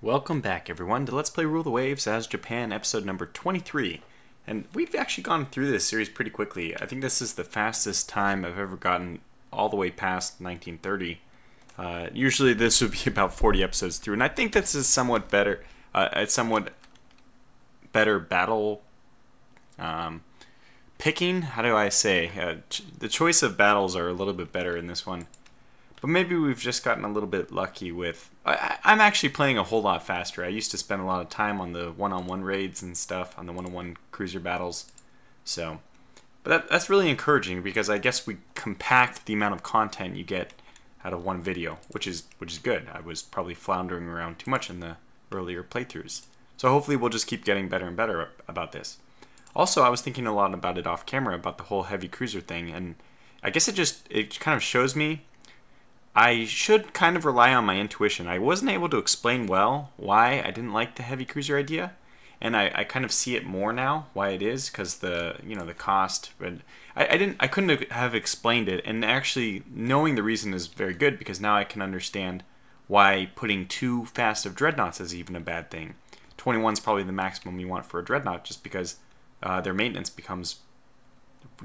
Welcome back, everyone, to Let's Play Rule the Waves as Japan, episode number 23. And we've actually gone through this series pretty quickly. I think this is the fastest time I've ever gotten all the way past 1930. Usually this would be about 40 episodes through, and I think this is somewhat better. It's somewhat better battle picking. How do I say? The choice of battles are a little bit better in this one. But maybe we've just gotten a little bit lucky with... I'm actually playing a whole lot faster. I used to spend a lot of time on the one-on-one raids and stuff, on the one-on-one cruiser battles. So, but that's really encouraging because I guess we compact the amount of content you get out of one video, which is good. I was probably floundering around too much in the earlier playthroughs. So hopefully we'll just keep getting better and better about this. Also, I was thinking a lot about it off camera, about the whole heavy cruiser thing, and I guess it kind of shows me I should kind of rely on my intuition. I wasn't able to explain well why I didn't like the heavy cruiser idea, and I kind of see it more now why it is, because the cost. But I couldn't have explained it, and actually knowing the reason is very good because now I can understand why putting too fast of dreadnoughts is even a bad thing. 21 is probably the maximum you want for a dreadnought, just because their maintenance becomes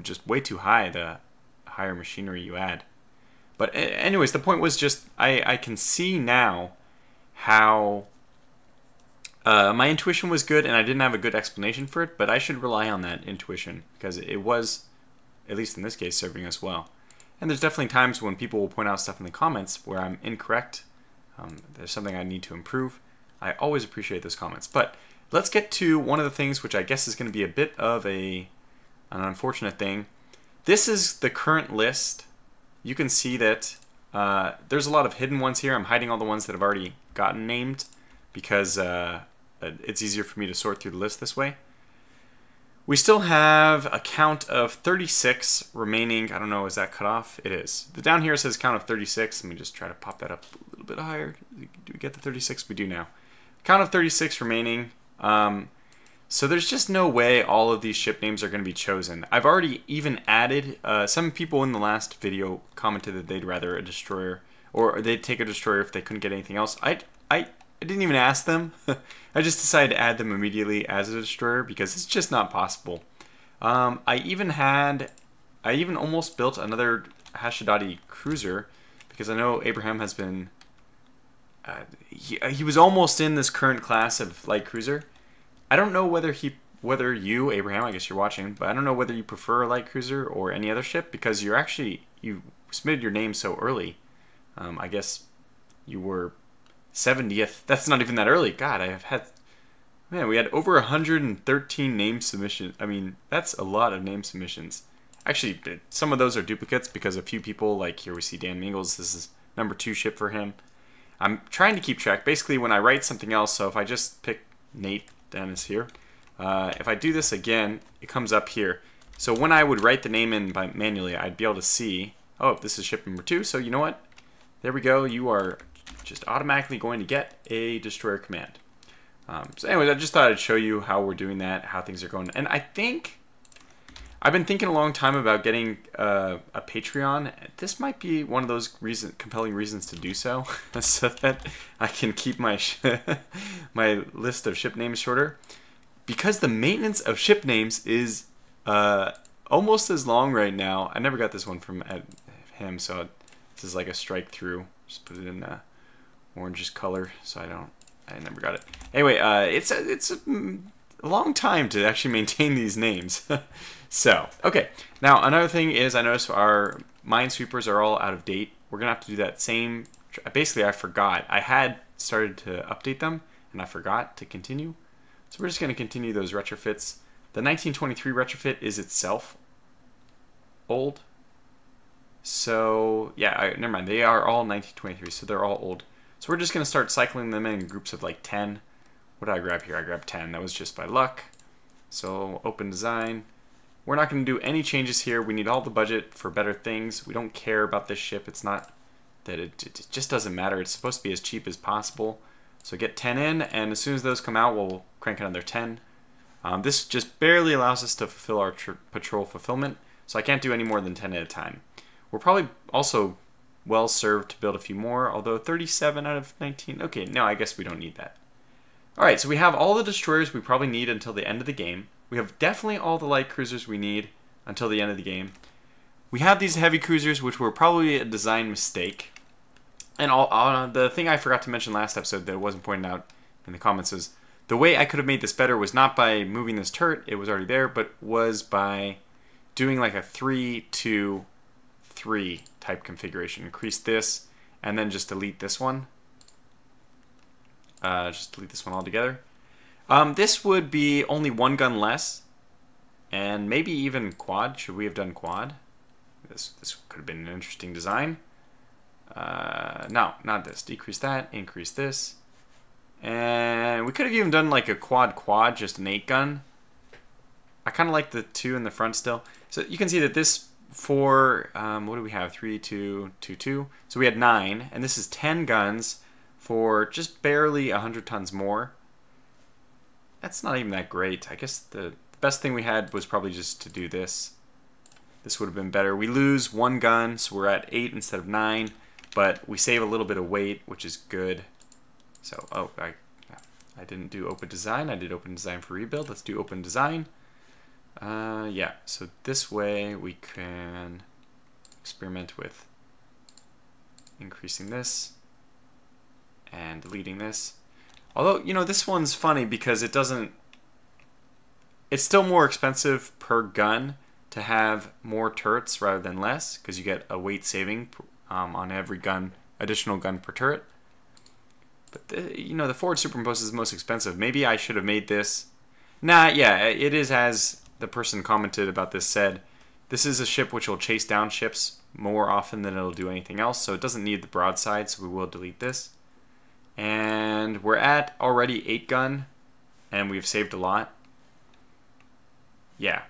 just way too high the higher machinery you add. But anyways, the point was just I can see now how my intuition was good and I didn't have a good explanation for it, but I should rely on that intuition because it was, at least in this case, serving us well. And there's definitely times when people will point out stuff in the comments where I'm incorrect. There's something I need to improve. I always appreciate those comments. But let's get to one of the things which I guess is going to be a bit of an unfortunate thing. This is the current list. You can see that there's a lot of hidden ones here. I'm hiding all the ones that have already gotten named because it's easier for me to sort through the list this way. We still have a count of 36 remaining. I don't know, is that cut off? It is. The down here says count of 36. Let me just try to pop that up a little bit higher. Do we get the 36? We do now. Count of 36 remaining. So there's just no way all of these ship names are going to be chosen. I've already even added, some people in the last video commented that they'd rather a destroyer, or they'd take a destroyer if they couldn't get anything else. I didn't even ask them. I just decided to add them immediately as a destroyer because it's just not possible. I even almost built another Hashidati cruiser because I know Abraham has been, he was almost in this current class of light cruiser. I don't know whether you, Abraham, I guess you're watching, but I don't know whether you prefer a light cruiser or any other ship because you submitted your name so early. I guess you were 70th. That's not even that early. God, we had over 113 name submissions. I mean, that's a lot of name submissions. Actually, some of those are duplicates because a few people, like here we see Dan Mingles, this is number 2 ship for him. I'm trying to keep track. Basically, when I write something else, so if I just pick Nate Dennis here. If I do this again, it comes up here. So when I would write the name in manually, I'd be able to see, oh, this is ship number 2. So you know what? There we go. You are just automatically going to get a destroyer command. So anyways, I just thought I'd show you how we're doing that, how things are going. And I think I've been thinking a long time about getting a Patreon. This might be one of those compelling reasons to do so, so that I can keep my my list of ship names shorter. Because the maintenance of ship names is almost as long right now. I never got this one from him, so this is like a strike through. Just put it in orangish color, so I never got it. Anyway, it's a long time to actually maintain these names. So, okay. Now, another thing is I noticed our minesweepers are all out of date. We're going to have to do that same... Basically, I forgot. I had started to update them, and I forgot to continue. So we're just going to continue those retrofits. The 1923 retrofit is itself old. So, yeah, never mind. They are all 1923, so they're all old. So we're just going to start cycling them in groups of like 10. What did I grab here? I grabbed 10. That was just by luck. So, open design. We're not going to do any changes here. We need all the budget for better things. We don't care about this ship. It's not that it just doesn't matter. It's supposed to be as cheap as possible. So get 10 in, and as soon as those come out, we'll crank another 10. This just barely allows us to fulfill our patrol fulfillment, so I can't do any more than 10 at a time. We're probably also well served to build a few more, although 37 out of 19, okay, no, I guess we don't need that. Alright, so we have all the destroyers we probably need until the end of the game. We have definitely all the light cruisers we need until the end of the game. We have these heavy cruisers, which were probably a design mistake. And the thing I forgot to mention last episode that wasn't pointed out in the comments is the way I could have made this better was not by moving this turret, it was already there, but was by doing like a 3-2-3 type configuration. Increase this, and then just delete this one. Just delete this one altogether. This would be only one gun less, and maybe even quad. Should we have done quad? This could have been an interesting design. No, not this. Decrease that, increase this. And we could have even done like a quad, just an 8 gun. I kind of like the 2 in the front still. So you can see that this for, what do we have? 3, 2, 2, 2. So we had 9, and this is 10 guns for just barely 100 tons more. That's not even that great. I guess the best thing we had was probably just to do this. This would have been better. We lose 1 gun, so we're at 8 instead of 9, but we save a little bit of weight, which is good. So, oh, I didn't do open design. I did open design for rebuild. Let's do open design. Yeah, so this way we can experiment with increasing this and deleting this. Although, you know, this one's funny because it doesn't... It's still more expensive per gun to have more turrets rather than less, because you get a weight saving on every gun, additional gun per turret. But, you know, the forward superimposed is the most expensive. Maybe I should have made this... Nah, yeah, it is as the person commented about this said. This is a ship which will chase down ships more often than it'll do anything else, so it doesn't need the broadside, so we will delete this. And we're at already 8 gun, and we've saved a lot. Yeah,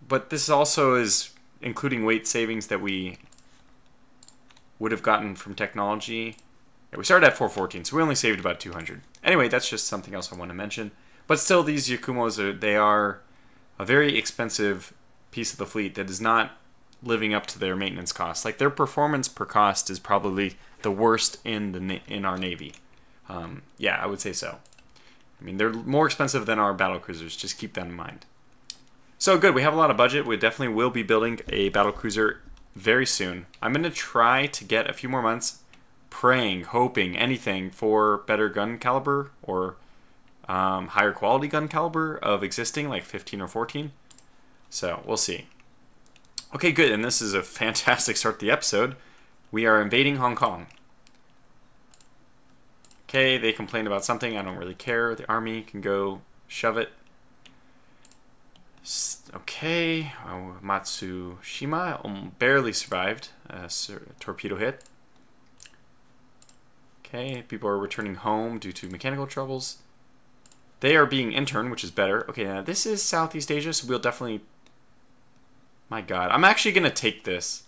but this also is including weight savings that we would have gotten from technology. Yeah, we started at 414, so we only saved about 200. Anyway, that's just something else I want to mention. But still, these Yakumos, they are a very expensive piece of the fleet that is not living up to their maintenance costs. Like, their performance per cost is probably the worst in our Navy. Yeah, I would say so. I mean, they're more expensive than our battle cruisers. Just keep that in mind. So good, we have a lot of budget. We definitely will be building a battle cruiser very soon. I'm going to try to get a few more months praying, hoping, anything for better gun caliber or higher quality gun caliber of existing, like 15 or 14. So, we'll see. Okay, good, and this is a fantastic start to the episode. We are invading Hong Kong. Okay, they complained about something. I don't really care. The army can go shove it. Okay, Matsushima barely survived a torpedo hit. Okay, people are returning home due to mechanical troubles. They are being interned, which is better. Okay, now this is Southeast Asia, so we'll definitely... My god, I'm actually going to take this.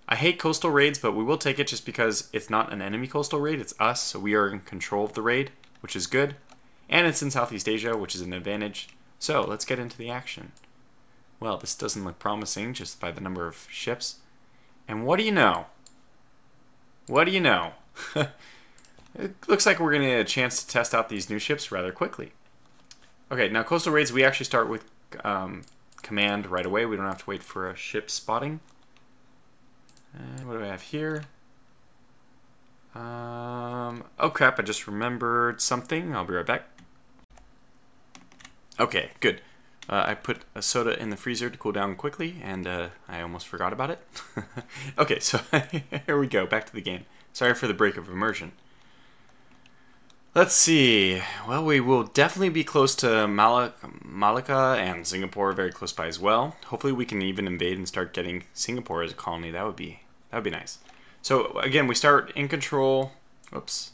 I hate coastal raids, but we will take it just because it's not an enemy coastal raid, it's us, so we are in control of the raid, which is good. And it's in Southeast Asia, which is an advantage. So, let's get into the action. Well, this doesn't look promising just by the number of ships. And what do you know? What do you know? It looks like we're going to get a chance to test out these new ships rather quickly. Okay, now coastal raids, we actually start with command right away. We don't have to wait for a ship spotting. What do I have here? Oh crap, I just remembered something. I'll be right back. Okay, good. I put a soda in the freezer to cool down quickly, and I almost forgot about it. Okay, so here we go, back to the game. Sorry for the break of immersion. Let's see. Well, we will definitely be close to Malacca and Singapore, very close by as well. Hopefully we can even invade and start getting Singapore as a colony. That would be nice. So again, we start in control. Oops.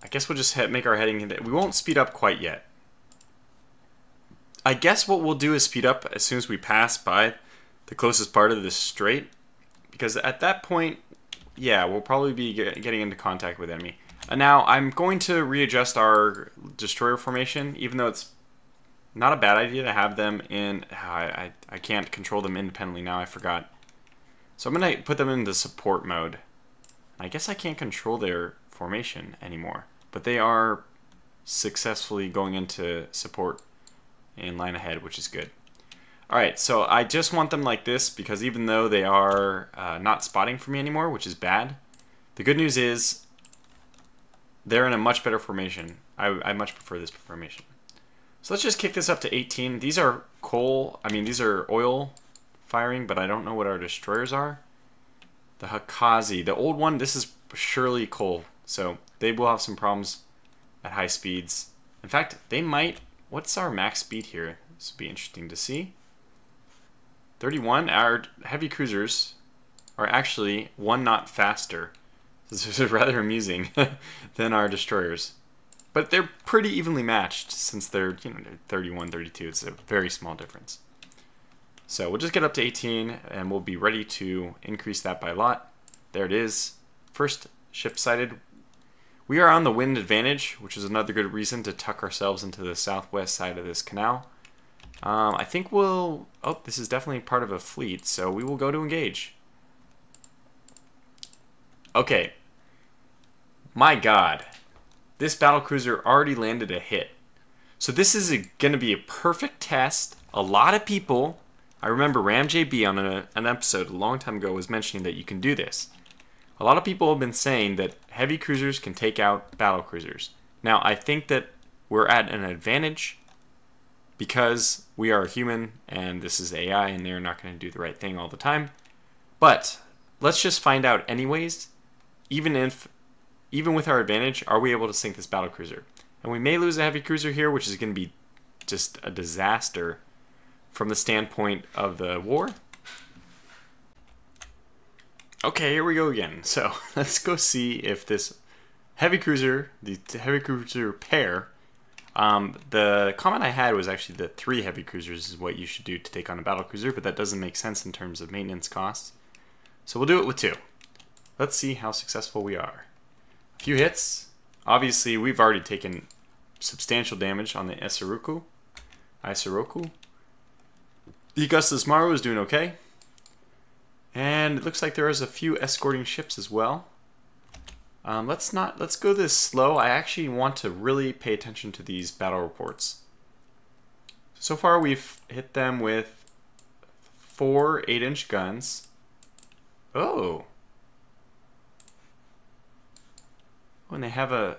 I guess we'll just make our heading. We won't speed up quite yet. I guess what we'll do is speed up as soon as we pass by the closest part of this strait, because at that point, yeah, we'll probably be getting into contact with enemy. Now, I'm going to readjust our destroyer formation, even though it's not a bad idea to have them in... I can't control them independently now, I forgot. So I'm going to put them into support mode. I guess I can't control their formation anymore, but they are successfully going into support and line ahead, which is good. Alright, so I just want them like this because even though they are not spotting for me anymore, which is bad, the good news is they're in a much better formation. I much prefer this formation. So let's just kick this up to 18. These are these are oil firing, but I don't know what our destroyers are. The Hakazi, the old one, this is surely coal. So they will have some problems at high speeds. In fact, they might, what's our max speed here? This would be interesting to see. 31, our heavy cruisers are actually 1 knot faster. This is rather amusing than our destroyers. But they're pretty evenly matched since they're 31, 32. It's a very small difference. So we'll just get up to 18 and we'll be ready to increase that by a lot. There it is. First ship sighted. We are on the wind advantage, which is another good reason to tuck ourselves into the southwest side of this canal. I think we'll... Oh, this is definitely part of a fleet, so we will go to engage. Okay. My God. This battlecruiser already landed a hit. So this is going to be a perfect test. A lot of people... I remember RamJB on an episode a long time ago was mentioning that you can do this. A lot of people have been saying that heavy cruisers can take out battlecruisers. Now, I think that we're at an advantage because we are human and this is AI and they're not going to do the right thing all the time. But let's just find out anyways, even with our advantage, are we able to sink this battlecruiser? And we may lose a heavy cruiser here, which is going to be just a disaster from the standpoint of the war. Okay, here we go again. So let's go see if this heavy cruiser, the heavy cruiser pair, the comment I had was actually that 3 heavy cruisers is what you should do to take on a battle cruiser, but that doesn't make sense in terms of maintenance costs. So we'll do it with 2. Let's see how successful we are. A few hits. Obviously, we've already taken substantial damage on the Isoroku. The Augustus Maru is doing okay. And it looks like there is a few escorting ships as well. Let's go this slow. I actually want to really pay attention to these battle reports. So far we've hit them with 4 8-inch guns. Oh. Oh, and they have a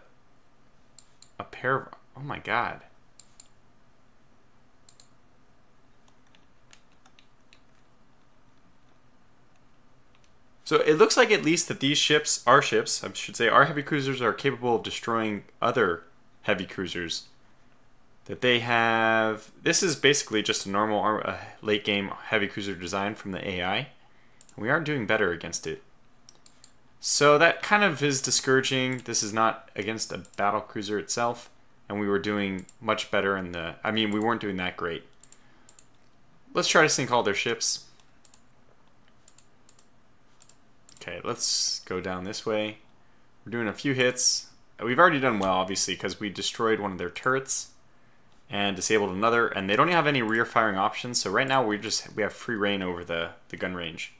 pair of, oh my God. So it looks like at least that these ships, our heavy cruisers are capable of destroying other heavy cruisers. That they have, this is basically just a normal late game heavy cruiser design from the AI. And we are doing better against it. So that kind of is discouraging. This is not against a battle cruiser itself. And we were doing much better in the, we weren't doing that great. Let's try to sink all their ships. Okay, let's go down this way. We're doing a few hits. We've already done well, obviously, because we destroyed one of their turrets and disabled another, and they don't have any rear firing options, so right now we have free reign over the gun range.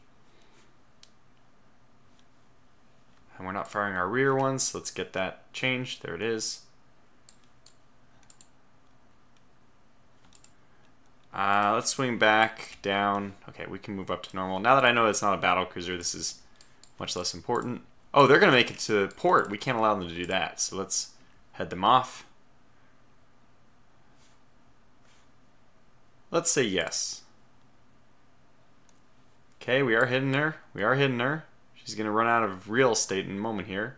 And we're not firing our rear ones, so let's get that changed. There it is. Let's swing back, down. Okay, we can move up to normal. Now that I know it's not a battle cruiser, this is much less important. Oh, they're going to make it to port. We can't allow them to do that. So let's head them off. Let's say yes. Okay, we are hitting her. We are hitting her. She's going to run out of real estate in a moment here.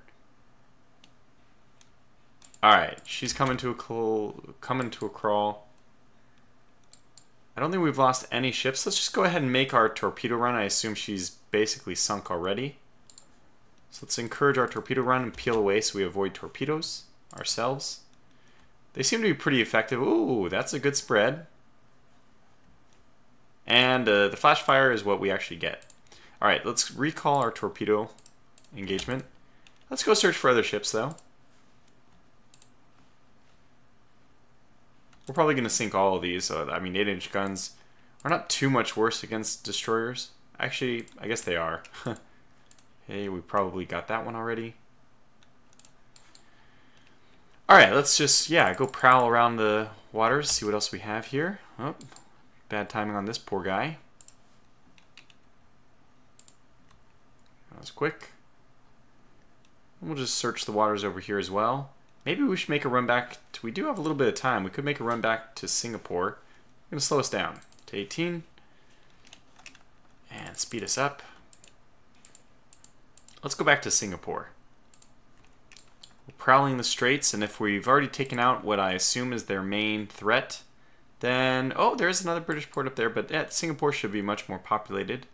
Alright, she's coming to a crawl. I don't think we've lost any ships. Let's just go ahead and make our torpedo run. I assume she's basically sunk already. So let's encourage our torpedo run and peel away so we avoid torpedoes ourselves. They seem to be pretty effective. Ooh, that's a good spread. And the flash fire is what we actually get. Alright, let's recall our torpedo engagement. Let's go search for other ships, though. We're probably going to sink all of these. 8-inch guns are not too much worse against destroyers. Actually, I guess they are. Hey, we probably got that one already. Alright, let's just, yeah, go prowl around the waters, see what else we have here. Oh, bad timing on this poor guy. That was quick. We'll just search the waters over here as well. Maybe we should make a run back to, we do have a little bit of time. We could make a run back to Singapore. I'm going to slow us down to 18. And speed us up. Let's go back to Singapore. We're prowling the straits, and if we've already taken out what I assume is their main threat, then, oh, there's another British port up there, but yeah, Singapore should be much more populated.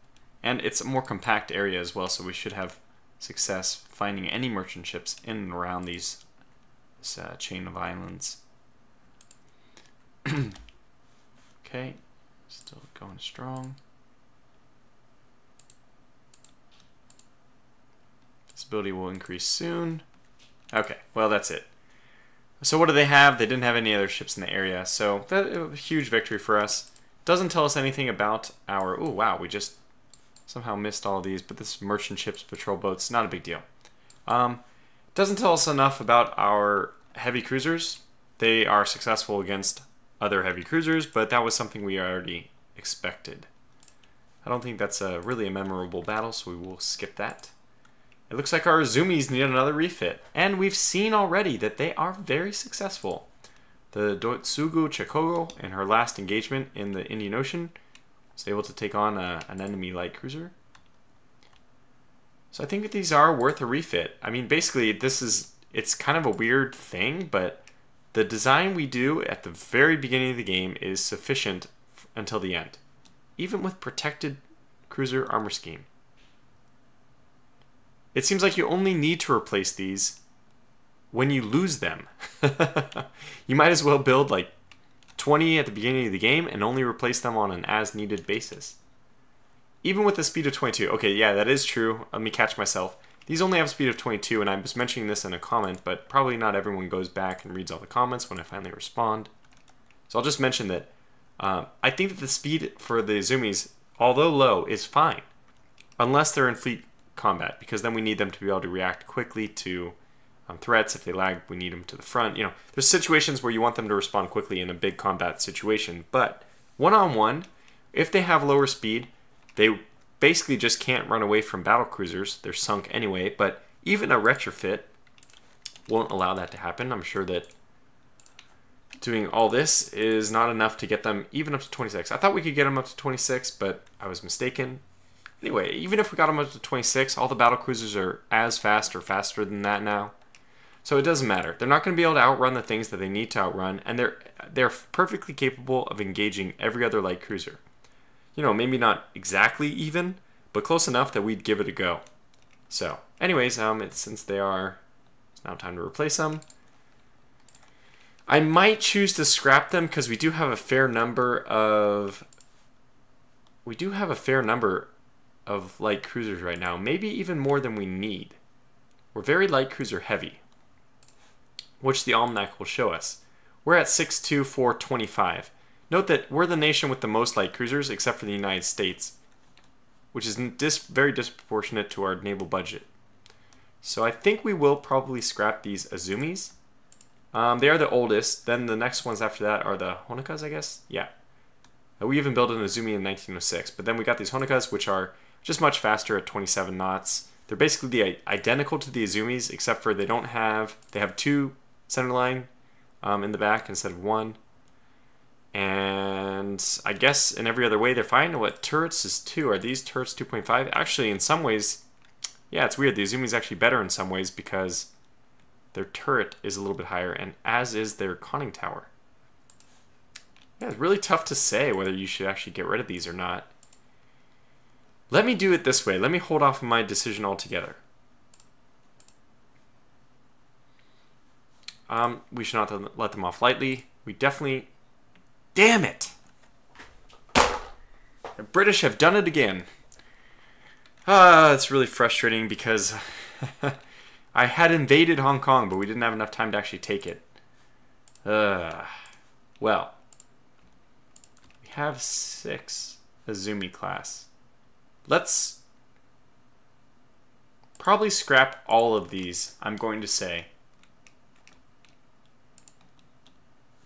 And it's a more compact area as well, so we should have success finding any merchant ships in and around this chain of islands. Okay, still going strong. Visibility will increase soon. Okay, well that's it. So what do they have? They didn't have any other ships in the area, so that was a huge victory for us. Doesn't tell us anything about our... Oh wow, we just somehow missed all of these, but this merchant ships, patrol boats, not a big deal. Doesn't tell us enough about our heavy cruisers. They are successful against other heavy cruisers, but that was something we already expected. I don't think that's really a memorable battle, so we will skip that. It looks like our Zoomies need another refit, and we've seen already that they are very successful. The Dotsugu Chikogo, in her last engagement in the Indian Ocean, was able to take on an enemy light cruiser. So I think that these are worth a refit. I mean, basically, it's kind of a weird thing, but the design we do at the very beginning of the game is sufficient until the end, even with protected cruiser armor scheme. It seems like you only need to replace these when you lose them. You might as well build like 20 at the beginning of the game and only replace them on an as-needed basis. Even with a speed of 22. Okay, yeah, that is true. Let me catch myself. These only have a speed of 22, and I was mentioning this in a comment, but probably not everyone goes back and reads all the comments when I finally respond. So I'll just mention that I think that the speed for the Zoomies, although low, is fine. Unless they're in fleet combat, because then we need them to be able to react quickly to threats. If they lag, we need them to the front. You know, there's situations where you want them to respond quickly in a big combat situation, but one-on-one, if they have lower speed, they basically just can't run away from battle cruisers. They're sunk anyway, but even a retrofit won't allow that to happen. I'm sure that doing all this is not enough to get them even up to 26. I thought we could get them up to 26, but I was mistaken. Anyway, even if we got them up to 26, all the battle cruisers are as fast or faster than that now. So it doesn't matter. They're not going to be able to outrun the things that they need to outrun, and they're perfectly capable of engaging every other light cruiser. You know, maybe not exactly even, but close enough that we'd give it a go. So, anyways, since they are, it's now time to replace them. I might choose to scrap them because we do have a fair number of light cruisers right now, maybe even more than we need. We're very light cruiser heavy, which the almanac will show us. We're at 62425. Note that we're the nation with the most light cruisers, except for the United States, which is very disproportionate to our naval budget. So I think we will probably scrap these Azumis. They are the oldest. Then the next ones after that are the Honokas, I guess? Yeah. We even built an Azumi in 1906. But then we got these Honokas, which are just much faster at 27 knots. They're basically identical to the Azumis, except for they have two centerline in the back instead of one. And I guess in every other way they're fine. What turrets is 2? Are these turrets 2.5? Actually, in some ways, yeah, it's weird. The Azumi is actually better in some ways because their turret is a little bit higher, and as is their conning tower. Yeah, it's really tough to say whether you should actually get rid of these or not. Let me do it this way. Let me hold off on my decision altogether. We should not let them off lightly. We definitely... Damn it! The British have done it again. It's really frustrating because I had invaded Hong Kong, but we didn't have enough time to actually take it. Well, we have 6 Azumi class. Let's probably scrap all of these, I'm going to say.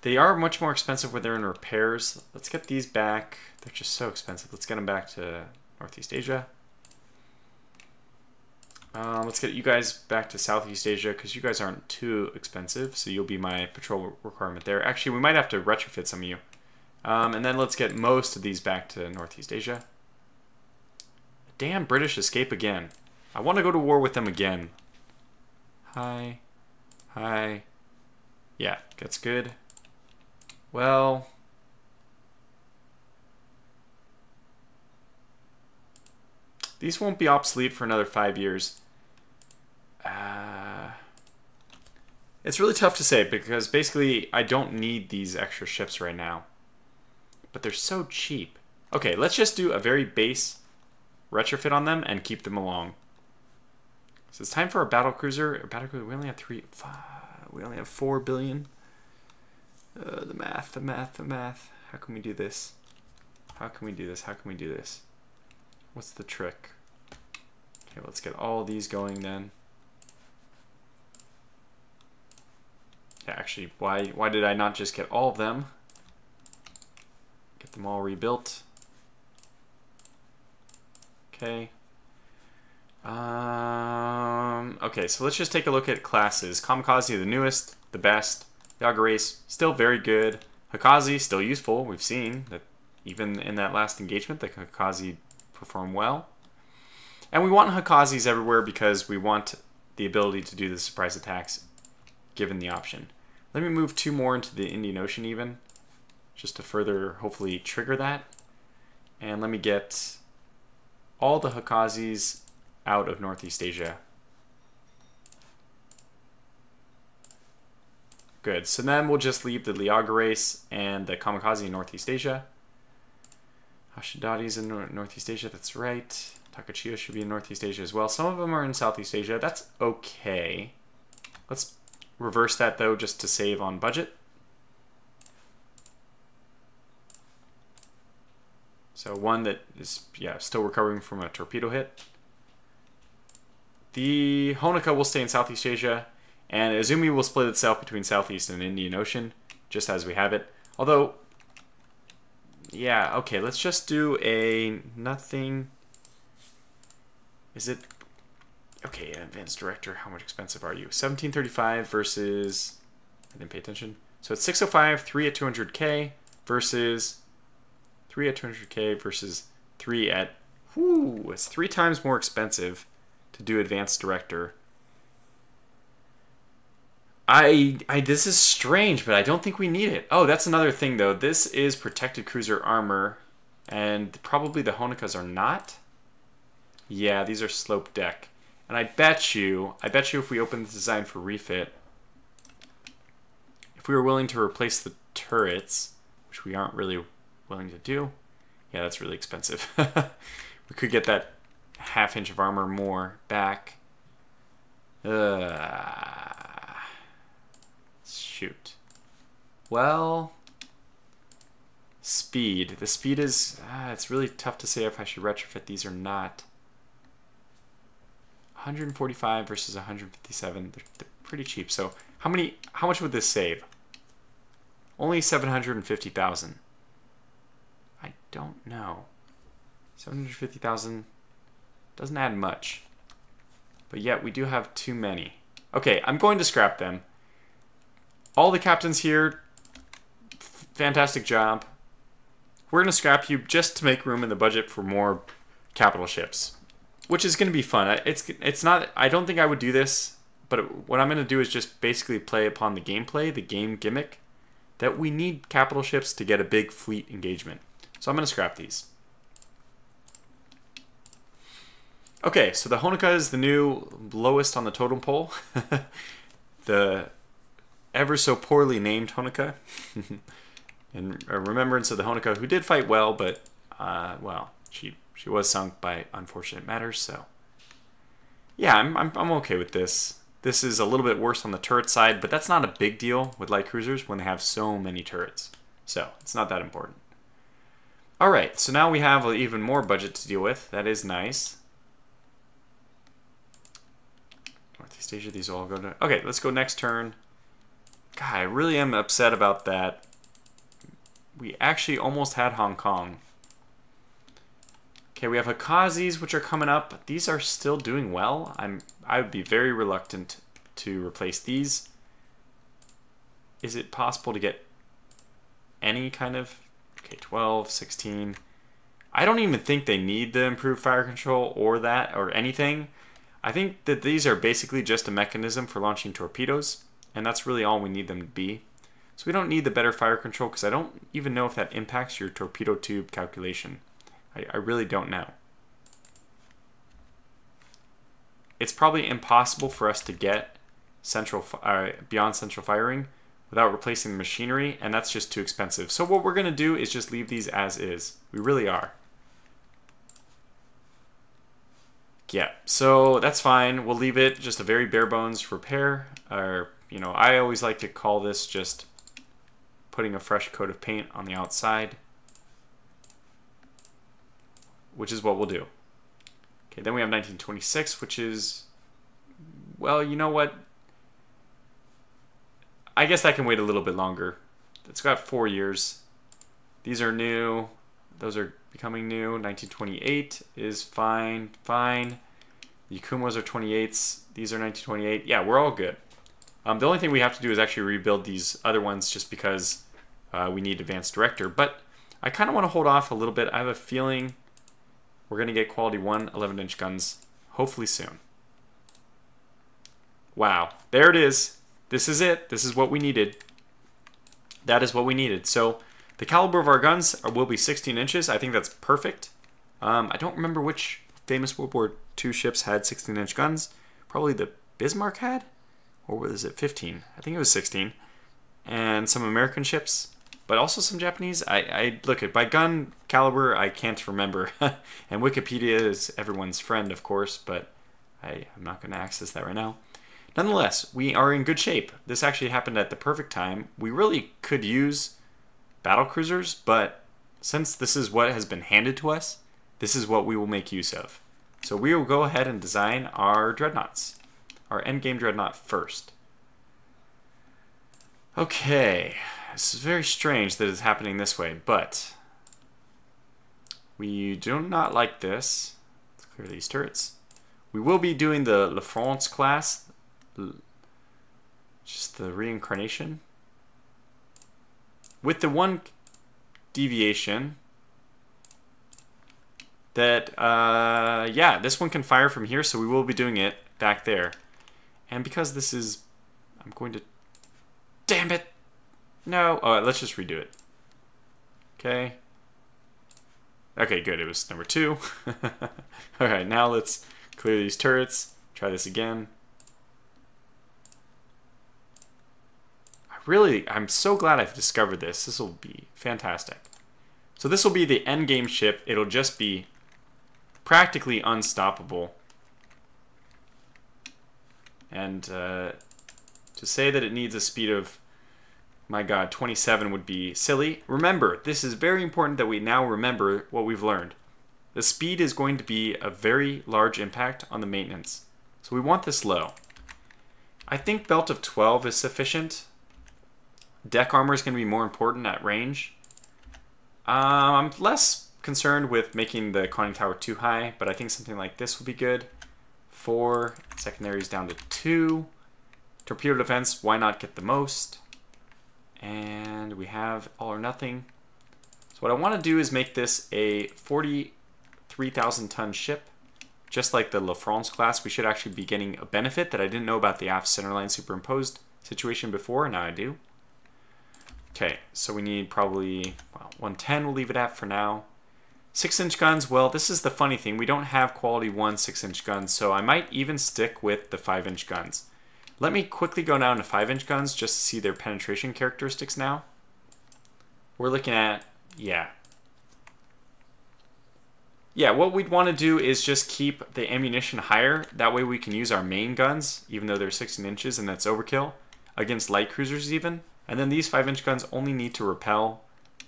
They are much more expensive when they're in repairs. Let's get these back. They're just so expensive. Let's get them back to Northeast Asia. Let's get you guys back to Southeast Asia because you guys aren't too expensive. So you'll be my patrol requirement there. Actually, we might have to retrofit some of you. And then let's get most of these back to Northeast Asia. Damn British escape again. I want to go to war with them again. Hi. Hi. Yeah, that's good. Well... these won't be obsolete for another 5 years. It's really tough to say because basically I don't need these extra ships right now. But they're so cheap. Okay, let's just do a very base retrofit on them and keep them along. So it's time for a battle cruiser. A battle cruiser. We only have 4 billion. The math. How can we do this? How can we do this? What's the trick? Okay, let's get all these going then. Yeah, actually, why did I not just get all of them? Get them all rebuilt. Okay. Okay, so let's just take a look at classes. Kamikaze, the newest, the best. Yagarace, still very good. Hikaze, still useful. We've seen that even in that last engagement, the Hikaze performed well. And we want Hikazes everywhere because we want the ability to do the surprise attacks given the option. Let me move 2 more into the Indian Ocean even, just to further hopefully trigger that. And let me get all the Hikazes out of Northeast Asia. Good, so then we'll just leave the Yagarace and the Kamikaze in Northeast Asia. Hashidati's in Northeast Asia, that's right. Takachiya should be in Northeast Asia as well. Some of them are in Southeast Asia, that's okay. Let's reverse that though, just to save on budget. So one that is, yeah, still recovering from a torpedo hit. The Honoka will stay in Southeast Asia, and Izumi will split itself between Southeast and Indian Ocean, just as we have it. Although, yeah, okay, let's just do a nothing. Is it? Okay, Advanced Director, how much expensive are you? 1735 versus, I didn't pay attention. So it's 605, 3 at 200k versus 3 at 200k versus 3 at, whoo, it's 3 times more expensive to do Advanced Director. This is strange, but I don't think we need it. Oh, that's another thing though. This is protected cruiser armor, and probably the Honokas are not. Yeah, these are sloped deck. And I bet you if we open the design for refit, if we were willing to replace the turrets, which we aren't really willing to do, yeah, that's really expensive. We could get that ½ inch of armor more back. Shoot. Well, speed. The speed is, it's really tough to say if I should retrofit these or not. 145 versus 157. They're pretty cheap. So how much would this save? Only 750,000. I don't know. 750,000 doesn't add much. But yet we do have too many. Okay, I'm going to scrap them. All the captains here, fantastic job. We're going to scrap you just to make room in the budget for more capital ships, which is going to be fun. It's not, I don't think I would do this, but what I'm going to do is just basically play upon the gameplay, the game gimmick, that we need capital ships to get a big fleet engagement. So I'm going to scrap these. Okay, so the Honoka is the new lowest on the totem pole. The ever so poorly named Honoka. In remembrance of the Honoka who did fight well, but, well, she was sunk by unfortunate matters, so. Yeah, I'm okay with this. This is a little bit worse on the turret side, but that's not a big deal with light cruisers when they have so many turrets. So, it's not that important. Alright, so now we have even more budget to deal with. That is nice. Northeast Asia, these will all go to... Okay, let's go next turn. God, I really am upset about that. We actually almost had Hong Kong. Okay, we have Akazis, which are coming up. These are still doing well. I would be very reluctant to replace these. Is it possible to get any kind of... Okay, 12, 16. I don't even think they need the improved fire control or that or anything. I think that these are basically just a mechanism for launching torpedoes, and that's really all we need them to be. So we don't need the better fire control because I don't even know if that impacts your torpedo tube calculation. I really don't know. It's probably impossible for us to get beyond central firing without replacing the machinery, and that's just too expensive. So what we're going to do is just leave these as is. We really are. Yeah, so that's fine. We'll leave it just a very bare bones repair. Or, you know, I always like to call this just putting a fresh coat of paint on the outside, which is what we'll do. Okay, then we have 1926, which is, well, you know what? I guess that can wait a little bit longer. It's got 4 years. These are new. Those are becoming new. 1928 is fine. The Yakumas are 28s. These are 1928. Yeah, we're all good. The only thing we have to do is actually rebuild these other ones just because we need advanced director. But I kind of want to hold off a little bit. I have a feeling we're going to get quality 1 11-inch guns hopefully soon. Wow, there it is. This is it. This is what we needed. That is what we needed. So the caliber of our guns will be 16 inches. I think that's perfect. I don't remember which famous World War II ships had 16-inch guns. Probably the Bismarck had? Or was it 15? I think it was 16. And some American ships, but also some Japanese. I look at by gun caliber, I can't remember. And Wikipedia is everyone's friend, of course, but I'm not going to access that right now. Nonetheless, we are in good shape. This actually happened at the perfect time. We really could use battle cruisers, but since this is what has been handed to us, this is what we will make use of. So we will go ahead and design our dreadnoughts, our endgame dreadnought first. Okay, this is very strange that it's happening this way, but we do not like this. Let's clear these turrets. We will be doing the La France class, just the reincarnation, with the one deviation that, yeah, this one can fire from here, so we will be doing it back there. And because this is, I'm going to, damn it, no, let's just redo it. Okay. Okay, good, it was number 2. Alright, now let's clear these turrets, try this again. I'm so glad I've discovered this. This will be fantastic. So this will be the endgame ship. It'll just be practically unstoppable. And to say that it needs a speed of, my god, 27 would be silly. Remember, this is very important that we now remember what we've learned. The speed is going to be a very large impact on the maintenance. So we want this low. I think belt of 12 is sufficient. Deck armor is going to be more important at range. I'm less concerned with making the conning tower too high, but I think something like this will be good. 4, secondaries down to 2. Torpedo defense, why not get the most? And we have all or nothing. So what I want to do is make this a 43,000 ton ship. Just like the La France class, we should actually be getting a benefit that I didn't know about the aft centerline superimposed situation before, and now I do. Okay, so we need probably, well, 110 we'll leave it at for now. 6-inch guns, well, this is the funny thing. We don't have quality 1 6-inch guns, so I might even stick with the 5-inch guns. Let me quickly go down to 5-inch guns just to see their penetration characteristics now. We're looking at, yeah. Yeah, what we'd want to do is just keep the ammunition higher. That way we can use our main guns, even though they're 16 inches and that's overkill, against light cruisers even. And then these 5-inch guns only need to repel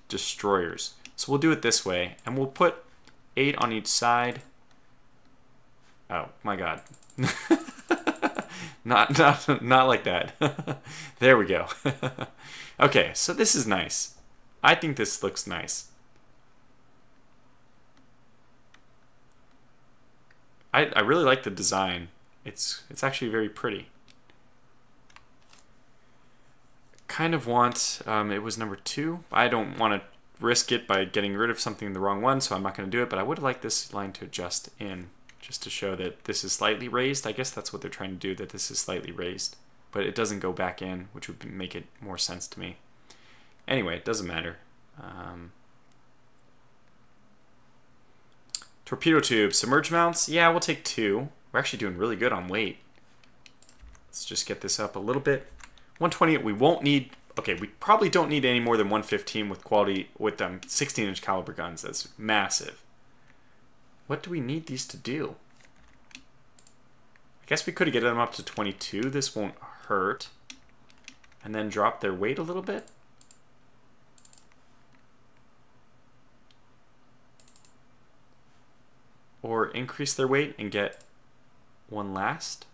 destroyers. So we'll do it this way, and we'll put 8 on each side. Oh my god. Not like that. There we go. Okay, so this is nice. I think this looks nice. I really like the design. It's actually very pretty. Kind of want, it was number 2. I don't want to risk it by getting rid of something in the wrong one, so I'm not going to do it, but I would like this line to adjust in, just to show that this is slightly raised. I guess that's what they're trying to do, that this is slightly raised, but it doesn't go back in, which would make it more sense to me. Anyway, it doesn't matter. Torpedo tube, submerged mounts, yeah, we'll take 2. We're actually doing really good on weight. Let's just get this up a little bit. 120, we won't need, okay, we probably don't need any more than 115 with quality, with 16-inch caliber guns. That's massive. What do we need these to do? I guess we could get them up to 22. This won't hurt. And then drop their weight a little bit. Or increase their weight and get one last.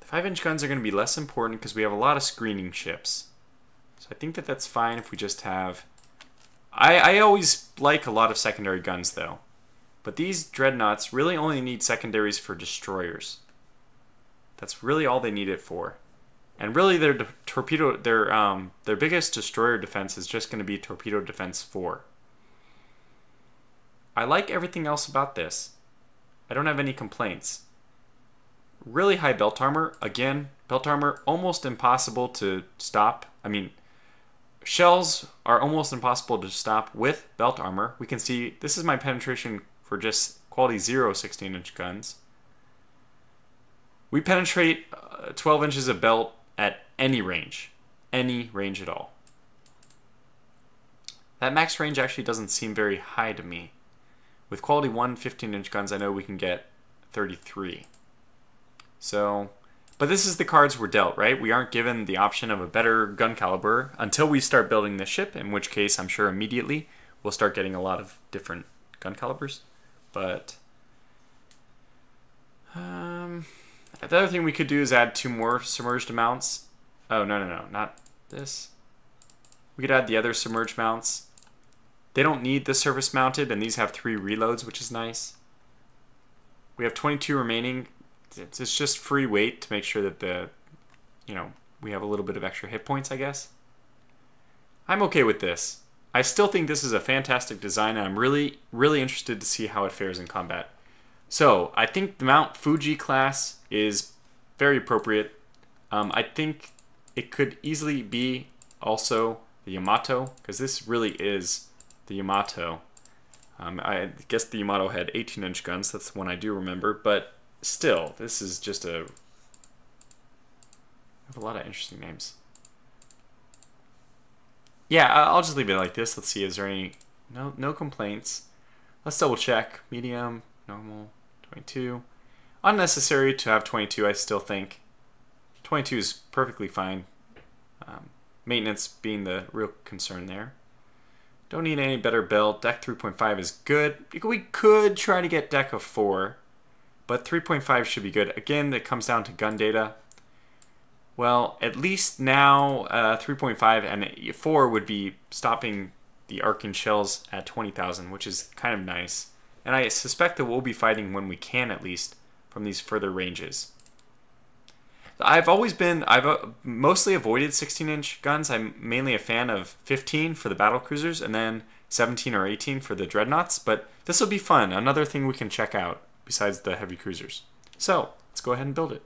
The 5-inch guns are going to be less important because we have a lot of screening ships. So I think that that's fine if we just have... I always like a lot of secondary guns though. But these dreadnoughts really only need secondaries for destroyers. That's really all they need it for. And really their torpedo, their biggest destroyer defense is just going to be torpedo defense 4. I like everything else about this. I don't have any complaints. Really high belt armor. Again, belt armor almost impossible to stop. I mean, shells are almost impossible to stop with belt armor. We can see this is my penetration for just quality 0 16-inch guns. We penetrate 12 inches of belt at any range at all. That max range actually doesn't seem very high to me. With quality 1 15-inch guns, I know we can get 33. So, but this is the cards we're dealt, right? We aren't given the option of a better gun caliber until we start building this ship, in which case I'm sure immediately we'll start getting a lot of different gun calibers. But the other thing we could do is add 2 more submerged mounts. Oh, no, not this. We could add the other submerged mounts. They don't need the surface mounted, and these have 3 reloads, which is nice. We have 22 remaining. It's just free weight to make sure that we have a little bit of extra hit points, I guess. I'm okay with this. I still think this is a fantastic design, and I'm really, really interested to see how it fares in combat. So, I think the Mount Fuji class is very appropriate. I think it could easily be also the Yamato, because this really is the Yamato. I guess the Yamato had 18-inch guns. That's the one I do remember. But still, this is just I have a lot of interesting names. Yeah, I'll just leave it like this. Let's see. Is there any... No complaints. Let's double check. Medium, normal, 22. Unnecessary to have 22, I still think. 22 is perfectly fine. Maintenance being the real concern there. Don't need any better build. Deck 3.5 is good. We could try to get deck of 4, but 3.5 should be good. Again, it comes down to gun data. Well, at least now 3.5 and 4 would be stopping the arcing shells at 20,000, which is kind of nice. And I suspect that we'll be fighting when we can, at least, from these further ranges. I've mostly avoided 16-inch guns. I'm mainly a fan of 15 for the battle cruisers and then 17 or 18 for the dreadnoughts, but this will be fun. Another thing we can check out besides the heavy cruisers. So, let's go ahead and build it.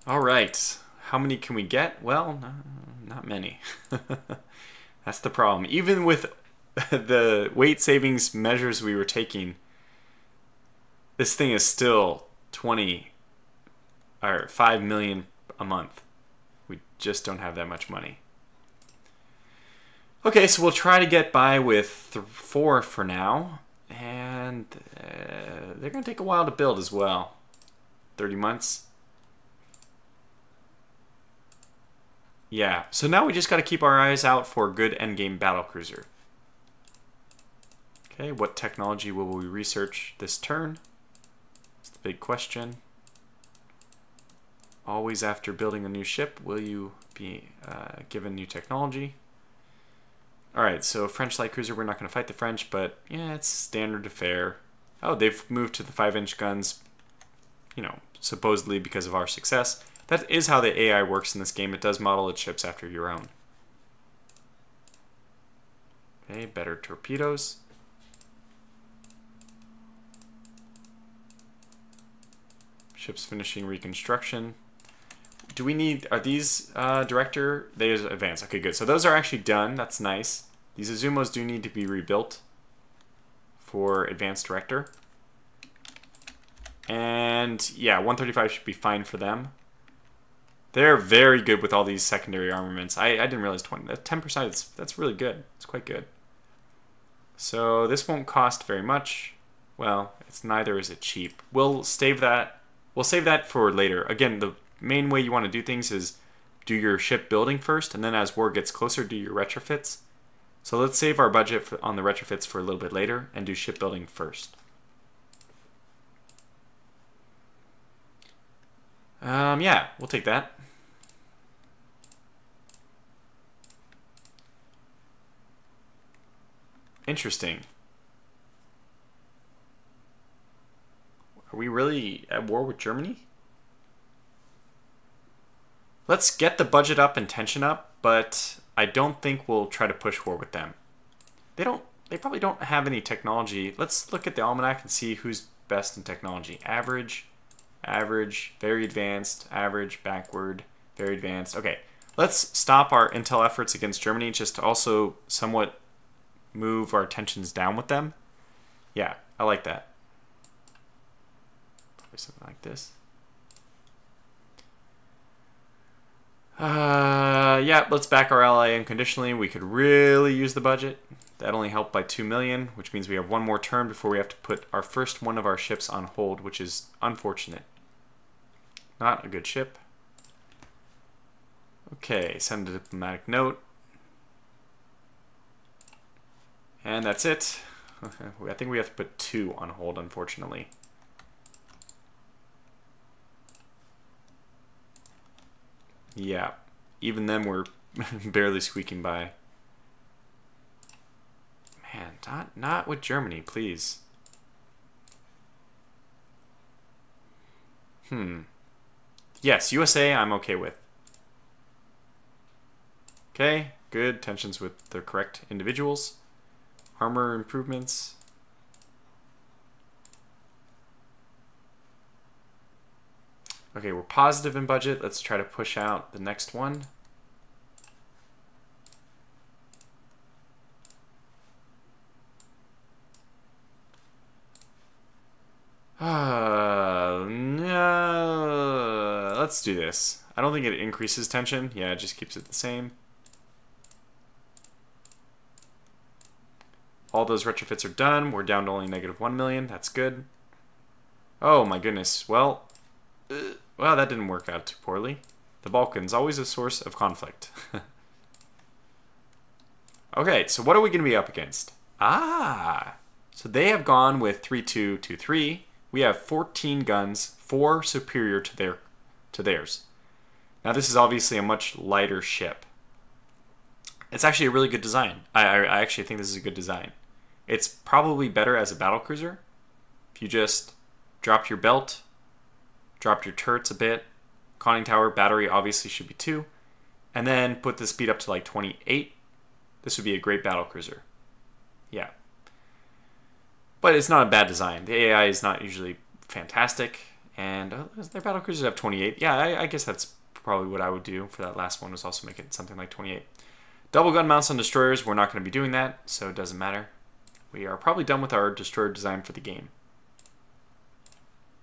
All right, how many can we get? Well, not many. That's the problem. Even with the weight savings measures we were taking, this thing is still 5 million a month. We just don't have that much money. Okay, so we'll try to get by with 4 for now. And they're going to take a while to build as well. 30 months. Yeah, so now we just got to keep our eyes out for a good endgame battlecruiser. Okay, what technology will we research this turn? That's the big question. Always after building a new ship, will you be given new technology? Alright, so French light cruiser, we're not going to fight the French, but yeah, it's standard affair. Oh, they've moved to the 5-inch guns, you know, supposedly because of our success. That is how the AI works in this game. It does model its ships after your own. Okay, better torpedoes. Ships finishing reconstruction. Do we need, are these director? There's advanced. Okay, good. So those are actually done. That's nice. These Azumos do need to be rebuilt for advanced director. And yeah, 135 should be fine for them. They're very good with all these secondary armaments. I didn't realize 10%, that's really good. It's quite good. So this won't cost very much. Well, it's neither is it cheap. We'll save that. We'll save that for later. Again, the main way you want to do things is do your ship building first, and then as war gets closer, do your retrofits. So let's save our budget on the retrofits for a little bit later and do shipbuilding first. Yeah, we'll take that. Interesting. Are we really at war with Germany? Let's get the budget up and tension up, but I don't think we'll try to push war with them. They probably don't have any technology. Let's look at the almanac and see who's best in technology. Average, average, very advanced, average, backward, very advanced. Okay, let's stop our intel efforts against Germany just to also somewhat move our tensions down with them. Yeah, I like that. Probably something like this. Yeah, let's back our ally unconditionally. We could really use the budget. That only helped by 2 million, which means we have one more turn before we have to put our first one of our ships on hold, which is unfortunate. Not a good ship. Okay, send a diplomatic note. And that's it. I think we have to put 2 on hold, unfortunately. Yeah, even then we're barely squeaking by. Man, not with Germany, please. Yes, USA I'm okay with. Okay, good. Tensions with the correct individuals. Armor improvements. Okay, we're positive in budget. Let's try to push out the next one. No. Let's do this. I don't think it increases tension. Yeah, it just keeps it the same. All those retrofits are done. We're down to only -1 million. That's good. Oh my goodness. Well, that didn't work out too poorly. The Balkans, always a source of conflict. Okay, so what are we going to be up against? So they have gone with 3-2-2-3. We have 14 guns, 4 superior to theirs. Now this is obviously a much lighter ship. It's actually a really good design. I actually think this is a good design. It's probably better as a battlecruiser. If you just dropped your belt, dropped your turrets a bit, conning tower, battery obviously should be 2, and then put the speed up to like 28. This would be a great battlecruiser. Yeah. But it's not a bad design. The AI is not usually fantastic, and their battlecruisers have 28. Yeah, I guess that's probably what I would do for that last one, was also make it something like 28. Double gun mounts on destroyers, we're not going to be doing that, so it doesn't matter. We are probably done with our destroyer design for the game.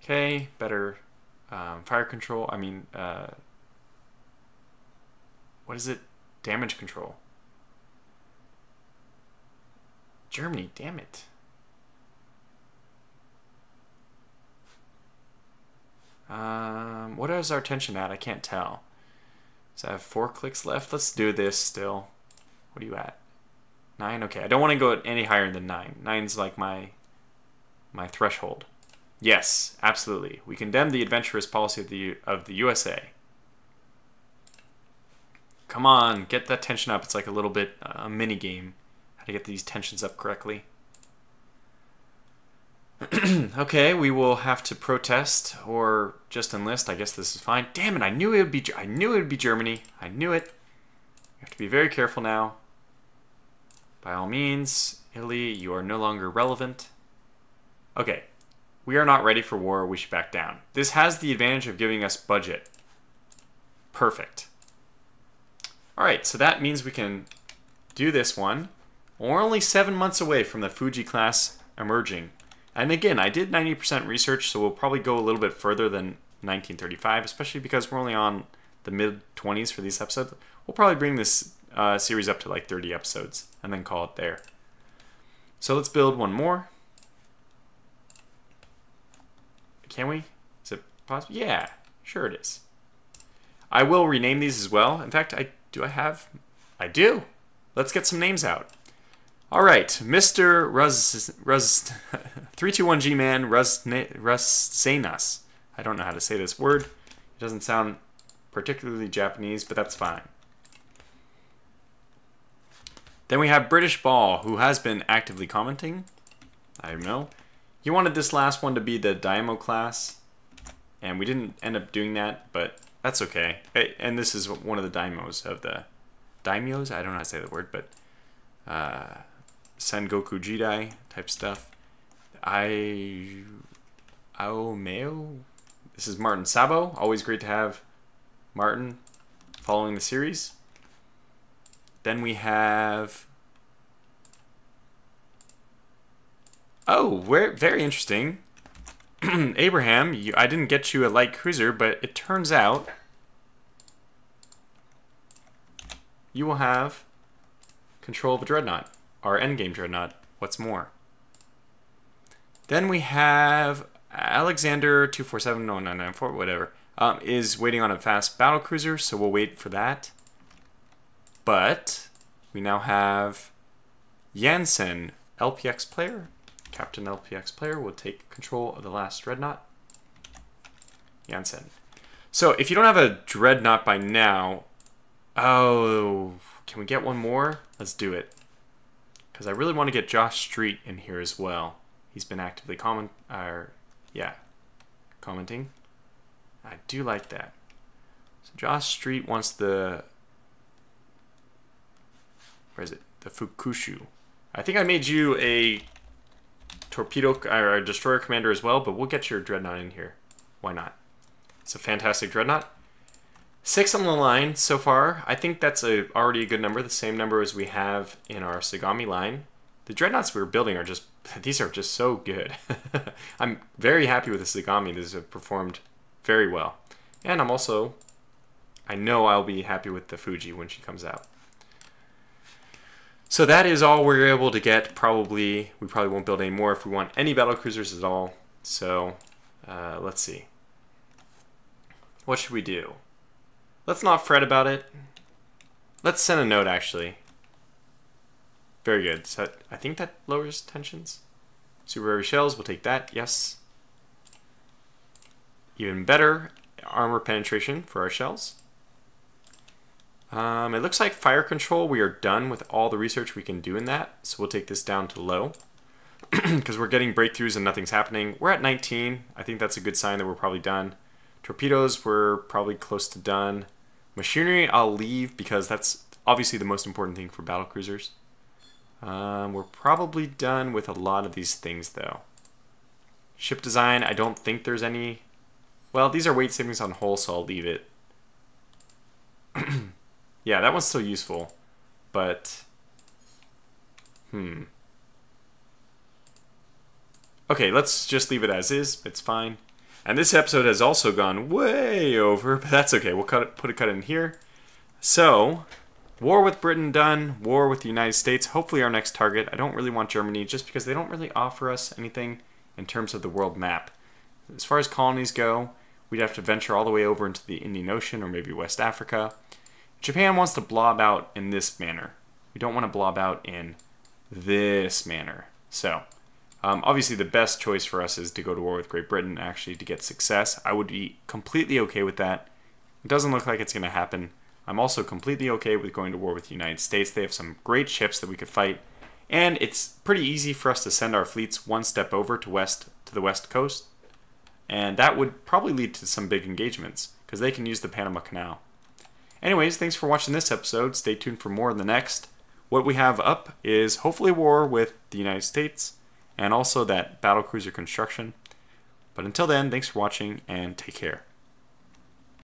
Okay, better fire control. I mean, what is it? Damage control. Germany, damn it. What is our tension at? I can't tell. So I have 4 clicks left. Let's do this still. What are you at? 9? Okay, I don't want to go any higher than 9. 9's like my threshold. Yes, absolutely. We condemn the adventurous policy of the USA. Come on, get that tension up. It's like a little bit a mini game. How to get these tensions up correctly. Okay, we will have to protest or just enlist. I guess this is fine. Damn it! I knew it would be. I knew it would be Germany. I knew it. You have to be very careful now. By all means, Italy, you are no longer relevant. Okay, we are not ready for war. We should back down. This has the advantage of giving us budget. Perfect. All right, so that means we can do this one. We're only 7 months away from the Fuji class emerging. And again, I did 90% research, so we'll probably go a little bit further than 1935, especially because we're only on the mid-20s for these episodes. We'll probably bring this series up to like 30 episodes and then call it there. So let's build one more. Can we? Is it possible? Yeah, sure it is. I will rename these as well. In fact, do I have? I do. Let's get some names out. All right, Mr. 321G-Man Russenas. I don't know how to say this word. It doesn't sound particularly Japanese, but that's fine. Then we have British Ball, who has been actively commenting. I don't know. You wanted this last one to be the Daimyo class, and we didn't end up doing that, but that's okay. And this is one of the daimyos of the... Daimyos? I don't know how to say the word, but... Sengoku Jidai type stuff. Aomeo. This is Martin Sabo. Always great to have Martin following the series. Then we have... Oh, very interesting. Abraham, I didn't get you a light cruiser, but it turns out you will have control of a dreadnought. Our endgame dreadnought. What's more? Then we have Alexander 2470994, whatever, is waiting on a fast battle cruiser, so we'll wait for that. But we now have Jansen, LPX player. Captain LPX player will take control of the last dreadnought. Jansen. So if you don't have a dreadnought by now, oh, can we get one more? Let's do it. Because I really want to get Josh Street in here as well. He's been actively commenting. I do like that. So Josh Street wants the... Where is it? The Fukushu. I think I made you a torpedo or a destroyer commander as well, but we'll get your dreadnought in here. Why not? It's a fantastic dreadnought. 6 on the line so far. I think that's already a good number, the same number as we have in our Sagami line. The dreadnoughts we were building are just, these are just so good. I'm very happy with the Sagami. These have performed very well. And I'm also, I know I'll be happy with the Fuji when she comes out. So that is all we're able to get. We probably won't build any more if we want any battle cruisers at all. So let's see. What should we do? Let's not fret about it. Let's send a note, actually. Very good. So I think that lowers tensions. Super heavy shells, we'll take that, yes. Even better, armor penetration for our shells. It looks like fire control, we are done with all the research we can do in that. So we'll take this down to low. Because we're getting breakthroughs and nothing's happening. We're at 19. I think that's a good sign that we're probably done. Torpedoes, we're probably close to done. Machinery, I'll leave because that's obviously the most important thing for battle cruisers. We're probably done with a lot of these things, though. Ship design, I don't think there's any... Well, these are weight savings on hull, so I'll leave it. Yeah, that one's still useful, but... Okay, let's just leave it as is. It's fine. And this episode has also gone way over, but that's okay. We'll put a cut in here. So, war with Britain done, war with the United States. Hopefully our next target. I don't really want Germany just because they don't really offer us anything in terms of the world map. As far as colonies go, we'd have to venture all the way over into the Indian Ocean or maybe West Africa. Japan wants to blob out in this manner. we don't want to blob out in this manner. So obviously the best choice for us is to go to war with Great Britain, actually, to get success. I would be completely okay with that. It doesn't look like it's going to happen. I'm also completely okay with going to war with the United States. They have some great ships that we could fight, and it's pretty easy for us to send our fleets one step over to the west coast, and that would probably lead to some big engagements because they can use the Panama Canal. Anyways, thanks for watching this episode. Stay tuned for more in the next. What we have up is hopefully war with the United States and also that battlecruiser construction. But until then, thanks for watching and take care.